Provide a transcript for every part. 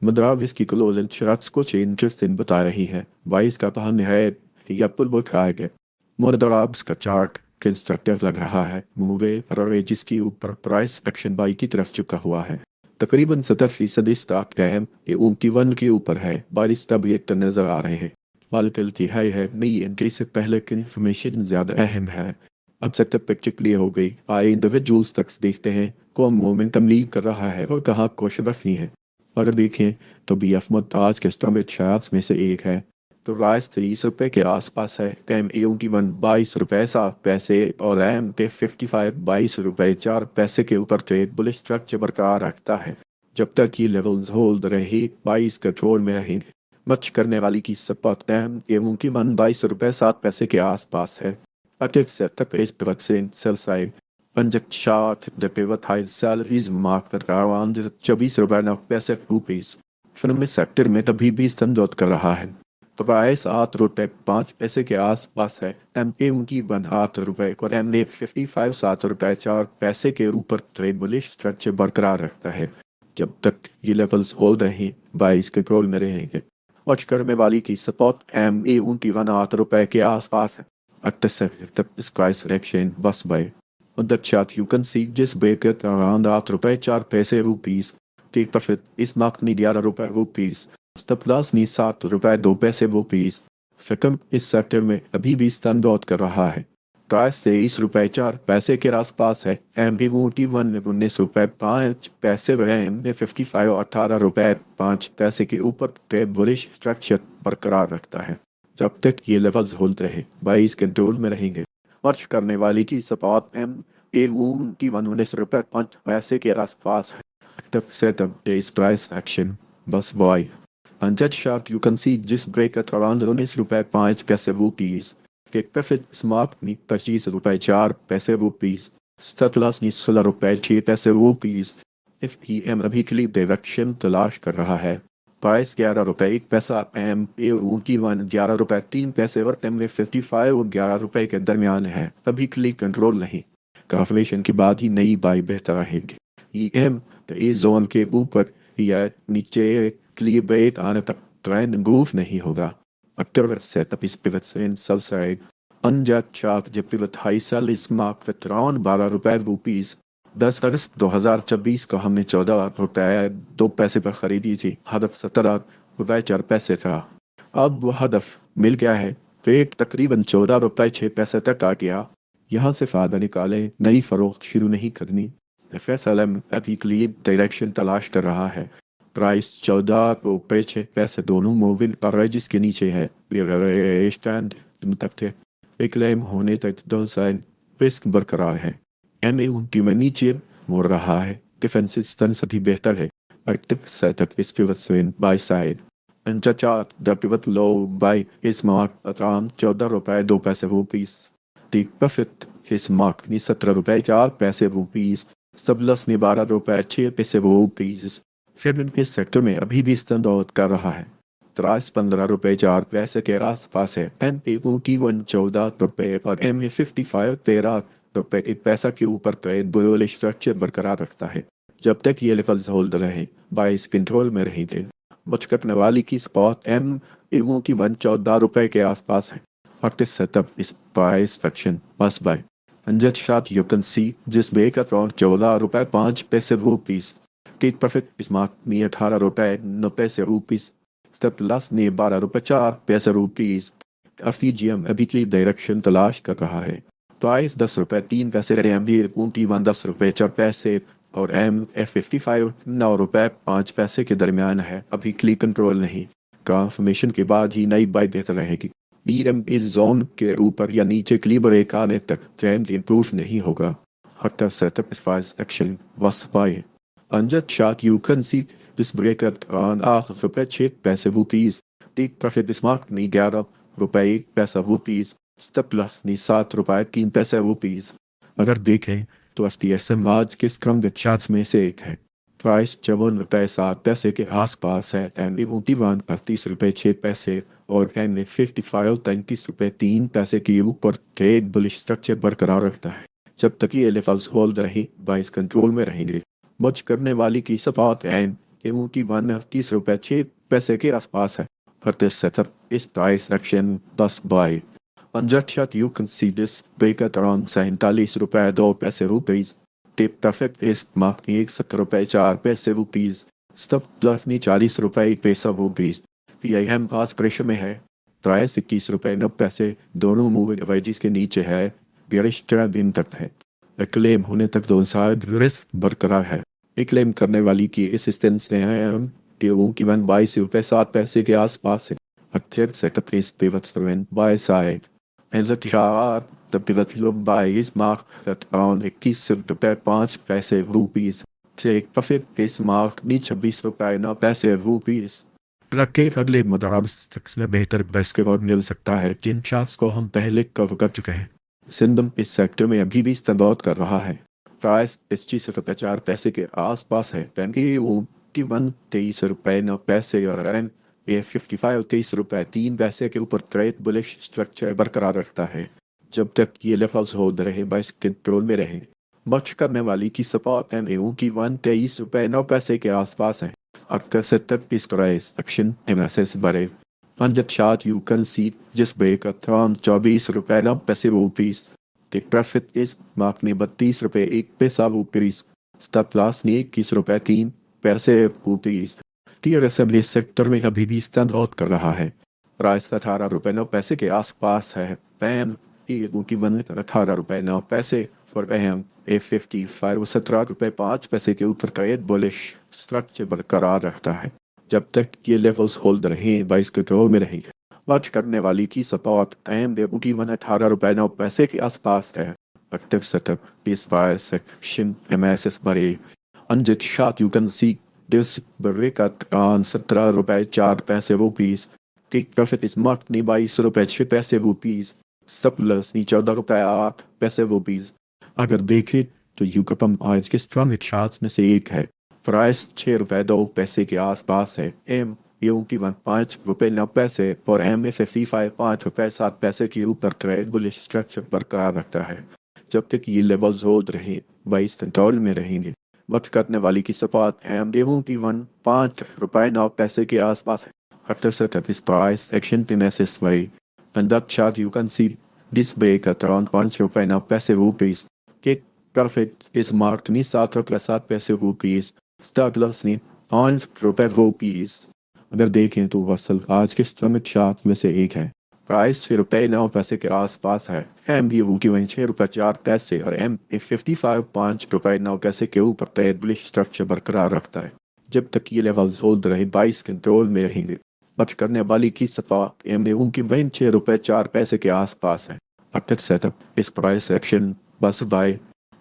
मुद्रा की क्लोजिंग शरत्स कुछ इंटरेस्टिंग बता रही है। 22 का कहा निहायत या पुल खाएगा। मुद्रा का चार्ट कंस्ट्रक्टिव लग रहा है। मूवे फरवरी जिसके ऊपर प्राइस एक्शन बाई की तरफ झुका हुआ है। तकरीबन 70% स्टॉक अहम ये 21 के ऊपर है। 22 तब एक तो नजर आ रहे हैं। वॉलेटिलिटी हाई है। नई एंट्री से पहले की इंफॉर्मेशन ज्यादा अहम है। अब सेटअप पिक्चर क्लियर हो गई। आए इंडिविजुअल्स तक देखते हैं कौन मोमेंटम लीड कर रहा है और कहाँ क्वेश्चन रखनी है। अगर देखें तो बी एफ मुद्द आज के स्टॉक शायद में से एक है। तो राइस 30 रुपए के आसपास है। एम ए 22 रुपए 7 पैसे और एम टे 55 22 रुपए 4 पैसे के ऊपर ट्रेड बुलिश स्ट्रक्चर बरकरार रखता है। जब तक ये लेवल्स होल्ड रहे 22 कंट्रोल में रहेंगे। मच करने वाली की सपोर्ट एम ए 22 रुपए 7 पैसे के आसपास है। Attic setup is production sell side. Project chart the pivot high salaries market around 24 रुपए 9 पैसे। फिल्म सेक्टर में तभी भी स्तंभोत कर रहा है। प्राइस 8 रुपए 5 पैसे के आसपास है। एम ए उनकी 8 रुपए और एम ए 55 7 रुपए 4 पैसे के ऊपर ट्रेड बुलिश स्ट्रक्चर बरकरार रखता है। जब तक ये लेवल्स होल्ड रहें 22 कंट्रोल में रहेंगे। वॉच करने वाली की सपोर्ट एम ए उनकी 8 रुपए के आसपास है। At the center is price action bus by. On the chart you can see just break it around 8 रुपए 4 पैसे rupees. Take profit is marked नहीं 11 रुपए rupees. Stop loss नहीं 7 रुपए 2 पैसे rupees. फिकम इस सेक्टर में अभी भी स्टैंड आउट कर रहा है। प्राइस 23 रुपए 4 पैसे के आसपास है। एम बी 19 रुपए 5 पैसे एम ने 55 और 18 रुपए 5 पैसे के ऊपर ट्रेड बुलिश स्ट्रक्चर बरकरार रखता है। जब तक ये लेवल्स होल्ड रहे 22 कंट्रोल में रहेंगे। वर्ष करने वाली की सपाट एम ए की 19 रुपए 5 पैसे के आसपास है। तब से तब this price action was by अनजट शार्ट यू कैन सी जिस ब्रेक एट अराउंड 19 रुपए 5 पैसे rupees के प्रॉफिट स्मार्ट नी 25 रुपए 4 पैसे rupees स्टॉप लॉस नी 16 रुपए 6 पैसे rupees इफ पी एम अभी के लिए डायरेक्शन तलाश कर रहा है। प्राइस 11 रुपए 1 पैसा एम ए उनकी 11 रुपए 3 पैसे और टेम में 55 और 11 रुपए के दरमियान है। तभी के लिए कंट्रोल नहीं। काफलेशन के बाद ही नई बाई बेहतर रहेगी। ई एम तो इस जोन के ऊपर या नीचे क्लियर बेट आने तक ट्रेंड मूव नहीं होगा। अक्टूबर सेटअप इस पिवट से इन सब साइड अनजट चार्ट जब पिवट हाई सेल इस मार्क पे अराउंड 12 रुपए rupees 10 अगस्त 2024 को हमने 14 रुपए 2 पैसे पर खरीदी थी। हदफ 17 रुपए 4 पैसे था। अब वो हदफ मिल गया है। रेट तकरीबन 14 रुपए 6 पैसे तक आ गया। यहाँ से फायदा निकालें नई फरोख्त शुरू नहीं करनी। FSLM अभी क्लियर डायरेक्शन तलाश कर रहा है। प्राइस 14 रुपए 6 पैसे दोनों मूविंग एवरेज जिसके नीचे है। स्टैंड तक एक क्लेम होने तक दो साइन रिस्क बरकरार है। एम ए उनकी में नीचे मुड़ रहा है। डिफेंसिव स्टैंस अभी बेहतर है। एक्टिव सेटअप इस pivot swing buy side and chart the pivot low buy इस मार्क अराउंड 14 रुपए 2 पैसे rupees टेक प्रॉफिट इस मार्क ने 17 रुपए 4 पैसे rupees सबलस ने 12 रुपए 6 पैसे rupees फिर इस सेक्टर में अभी भी स्टैंड आउट कर रहा है। प्राइस 15 रुपए 4 पैसे के आसपास है। एम ए की 14 रुपए और एम ए 55 13 रुपए 1 पैसा के ऊपर ट्रेड बुलिश स्ट्रक्चर बरकरार रखता है। जब तक ये लेवल्स होल्ड रहे 22 कंट्रोल में रहेंगे। बच करने वाली की स्पॉट एम ए की 14 रुपए के आसपास है। Practice setup is price action must buy. Hundred shot you can see just break around 14 रुपए 5 पैसे rupees. Take profit is marked near 18 रुपए 9 पैसे rupees. Step loss near 12 रुपए 4 पैसे rupees. FTGM अभी की डायरेक्शन तलाश कर रहा है। प्राइस 10 रुपए 3 पैसे एम बी ऊंटी 10 रुपए 4 पैसे और एम एफ 55 9 रुपए 5 पैसे के दरमियान है। अभी क्ली कंट्रोल नहीं। कन्फर्मेशन के बाद ही नई बाई बेहतर रहेगी। बीएम इस जोन के ऊपर या नीचे क्ली ब्रेक आने तक ट्रेंड इंप्रूव नहीं होगा। हटा setup is price action was by अनजट short you can see this break at on 8 रुपए 6 पैसे rupees टेक प्रॉफिट इस मार्क नहीं 11 रुपए 1 पैसा rupees स्टेप लॉस नहीं 7 रुपए 3 पैसे rupees। अगर देखें तो एसटीएसएम आज के स्ट्रॉन्ग चार्ट्स में से एक है। प्राइस 54 रुपए 7 पैसे के आसपास है। एंड 38 रुपए 6 पैसे और एन 55 33 रुपए 3 पैसे के ऊपर ट्रेड बुलिश स्ट्रक्चर बरकरार रखता है। जब तक ये लेवल्स होल्ड रहे 22 कंट्रोल में रहेंगे। मच करने वाली की सपाट एन एवं की वन 30 रुपये 6 पैसे के आसपास है। For this setup is price action thus by. On that shot you can see this break at around 47 रुपये 2 पैसे rupees. Tip perfect is marked 61 रुपये 4 पैसे rupees. Stop plus नी 40 रुपये 1 पैसा rupees. हम पास प्रेशर में है। प्राइस 21 रुपये 9 पैसे दोनों मूविंग एवरेजेस के नीचे है। बेरिश दिन तक है। क्लेम होने तक दोनों साइड रिस्क बरकरार है। क्लेम करने वाली की असिस्टेंस ने है टीओ की 22 रुपये 7 पैसे के आसपास है। Active setup is pivots driven by side. And the TR, the pivot look by is marked at around 21 रुपये 5 पैसे rupees. Take profit is marked 26 रुपये 9 पैसे rupees. प्रत्येक अगले मुद्रास्थिति में बेहतर बेस के और मिल सकता है जिन चार्ट्स को हम पहले कवर कर चुके हैं। सिंधम इस सेक्टर में अभी भी स्टैंड कर रहा है। प्राइस 25 रुपये 4 पैसे के आसपास है। बैंक की 23 रुपये 9 पैसे और रैंक ये 55 23 रुपये 3 पैसे के ऊपर ट्रेड बुलिश स्ट्रक्चर बरकरार रखता है जब तक ये लेवल्स होल्ड रहे बाइस कंट्रोल में रहे। बच करने वाली की सपोर्ट एंड एवं की 23 रुपये 9 पैसे के आसपास है। आपका सेटअप इस प्राइस एक्शन एनालिसिस बढ़े पंजत शार्ट यू कैन सी जिस ब्रेक अराउंड 24 रुपये 9 पैसे rupees. The profit is marked ने 32 रुपये 1 पैसा rupees. स्टॉप लॉस ने 21 रुपये 3 पैसे rupees. टीयर असेंबली सेक्टर में अभी भी स्टैंड आउट कर रहा है। प्राइस 18 रुपये 9 पैसे के आसपास है। पैम की 18 रुपये 9 पैसे फॉर पैम A55 17 रुपये 5 पैसे के ऊपर ट्रेड बुलिश स्ट्रक्चर बरकरार रखता है जब तक ये लेवल्स होल्ड रहे बाइस कंट्रोल में रहेंगे। वाच करने वाली की सपोर्ट एम देवू की 18 रुपये 9 पैसे के आसपास है। Active setup is buy section MSS बड़े अनजित short you can see this break at 17 रुपये 4 पैसे rupees. Take profit is marked नी 22 रुपये 6 पैसे rupees. स्टॉप लॉस नी 14 रुपये 8 पैसे rupees. अगर देखें तो यूकपम आज के स्ट्रॉन्ग चार्ट्स में से एक है। प्राइस 6 रुपये 2 पैसे के आसपास है। एम यूं की 5 रुपये 9 पैसे और एम ए 55 5 रुपये 7 पैसे के ऊपर ट्रेड बुलिश स्ट्रक्चर बरकरार रखता है जब तक ये लेवल्स होल्ड रहे बाइस कंट्रोल में रहेंगे। वक्त करने वाली की सपोर्ट एम यूं की 5 रुपये 9 पैसे के आसपास है। After setup is price action in way. And that chart you can see this break at around 5 रुपये 9 पैसे rupees. Kick profit is marked नी 7 रुपये 7 पैसे rupees. Stop loss नी 5 रुपये rupees. अगर देखें तो वसल आज के स्ट्रॉन्ग चार्ट में से एक है। प्राइस 6 रुपये 9 पैसे के आसपास है। एम भी की 6 रुपये 4 पैसे और एम 55 5 रुपये 9 पैसे के ऊपर ट्रेड बुलिश स्ट्रक्चर बरकरार रखता है जब तक ये लेवल्स होल्ड रहे बाइस कंट्रोल में रहेंगे। बच करने वाली की सपोर्ट एम की 6 रुपये 4 पैसे के आसपास है। After setup is price action bus by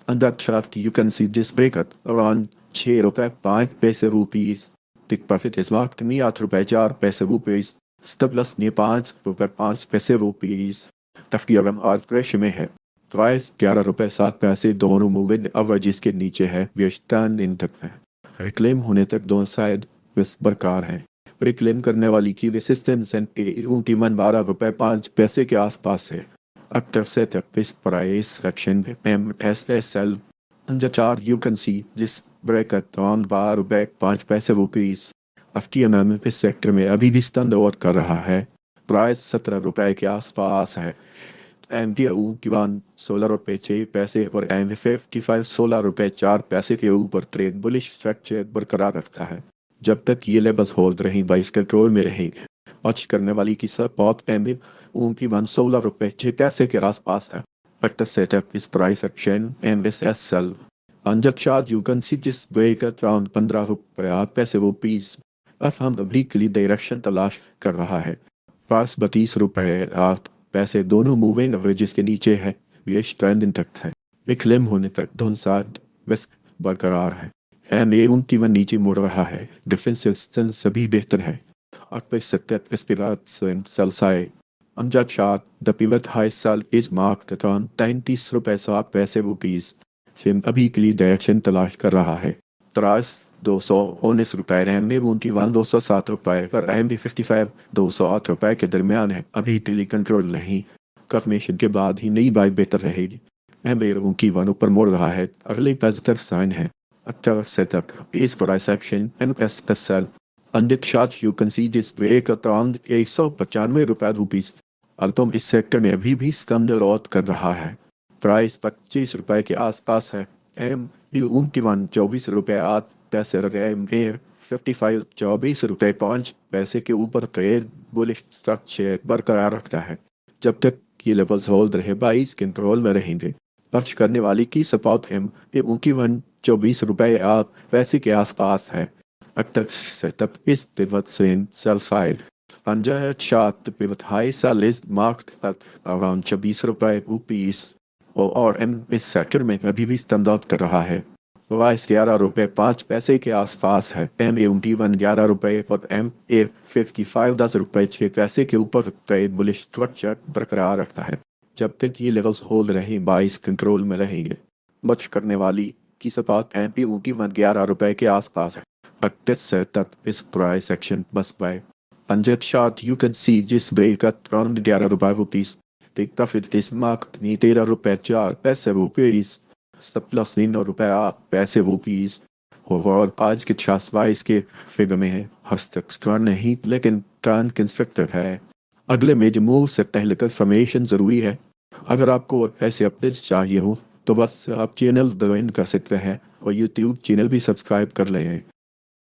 on that chart you can see this break at around 6 रुपये 5 पैसे rupees. Take profit is marked नी 8 रुपये 4 पैसे rupees. Stop loss नी 5 रुपये 5 पैसे rupees. तफकीरम आज प्रेशर में है। प्राइस 11 रुपये 7 पैसे दोनों मूविंग एवरेजेस के नीचे है। वेस्टर्न इन तक है। रिक्लेम होने तक दोनों साइड रिस्क बरकरार है। रिक्लेम करने वाली की रेसिस्टेंस एंड की 12 रुपये 5 पैसे के आसपास है। After setup is price action MSSL on the chart you can see this break at around 12 रुपये 5 पैसे rupees. FTMM इस सेक्टर में अभी भी स्टैंड आउट कर रहा है। प्राइस 17 रुपये के आसपास है। MTU की 16 रुपये 6 पैसे और M55 16 रुपये 4 पैसे के ऊपर ट्रेड बुलिश स्ट्रक्चर बरकरार रखता है जब तक ये लेवल्स होल्ड रही बाइस कंट्रोल में रहेंगे। वॉच करने वाली की सपोर्ट एम की 16 रुपये 6 पैसे के आसपास है। Factor setup is price action MSSL. On the chart you can see this break at around 15 रुपये 8 पैसे rupees. अब हम अभी के लिए डायरेक्शन तलाश कर रहा है। प्राइस 32 रुपये 8 पैसे दोनों मूविंग एवरेजेस के नीचे है। बेरिश ट्रेंड तक है। रिक्लेम होने तक दोनों साइड रिस्क बरकरार है। एम ए उनकी वन नीचे मुड़ रहा है। डिफेंसिव स्टैंड सभी बेहतर है। After setup is pivots and sell side. On that chart, the pivot high sell is marked at around 33 रुपये 7 पैसे rupees. फिल्म अभी के लिए डायरेक्शन तलाश कर रहा है। प्राइस 219 रुपये रहने उनकी 207 रुपये पर एम 55 208 रुपये के दरमियान है। अभी टेली कंट्रोल नहीं। कंफर्मेशन के बाद ही नई बाई बेहतर रहेगी। एम की 1 ऊपर मोड़ रहा है। अगले पॉजिटिव साइन है। अच्छा setup is price action and SSL. On this chart you can see this break around 195 rupees. अल्टोम इस सेक्टर में अभी भी स्कंदर और कर रहा है। प्राइस 25 रुपए के आसपास है। एम यू की 24 रुपए 8 पैसे एम ए 55 24 रुपए 5 पैसे के ऊपर ट्रेड बुलिश स्ट्रक्चर बरकरार रखता है। जब तक ये लेवल्स होल्ड रहे 22 कंट्रोल में रहेंगे। खर्च करने वाली की सपोर्ट एम ये उनकी 24 रुपए 8 पैसे के आसपास है। अक्टक setup is pivots in sell side. Under a chart, the pivot high sell is marked at around 26 रुपए rupees और एम इस सेक्टर में अभी भी stand out कर रहा है। प्राइस 11 रुपए 5 पैसे के आसपास है। एम ए 11 रुपए और एम ए 55 10 रुपए 6 पैसे के ऊपर ट्रेड बुलिश स्ट्रक्चर बरकरार रखता है। जब तक ये लेवल्स होल्ड रहे 22 कंट्रोल में रहेंगे। बच करने वाली की सपाट एम पी 11 रुपए के आसपास है। At this setup is price action bus by. On that chart you can see this break at around 11 rupees. The profit is marked ni 13 रुपए 4 पैसे rupees. Stop loss 9 रुपए 8 पैसे rupees. और आज के 22 के फिगर में है। हस्तक्षर नहीं लेकिन ट्रांस कंस्ट्रक्टर है। अगले मेजर मूव से पहले कंफर्मेशन जरूरी है। अगर आपको ऐसे अपडेट्स चाहिए हो तो बस आप चैनल ज्वाइन कर सकते हैं और यूट्यूब चैनल भी सब्सक्राइब कर लें।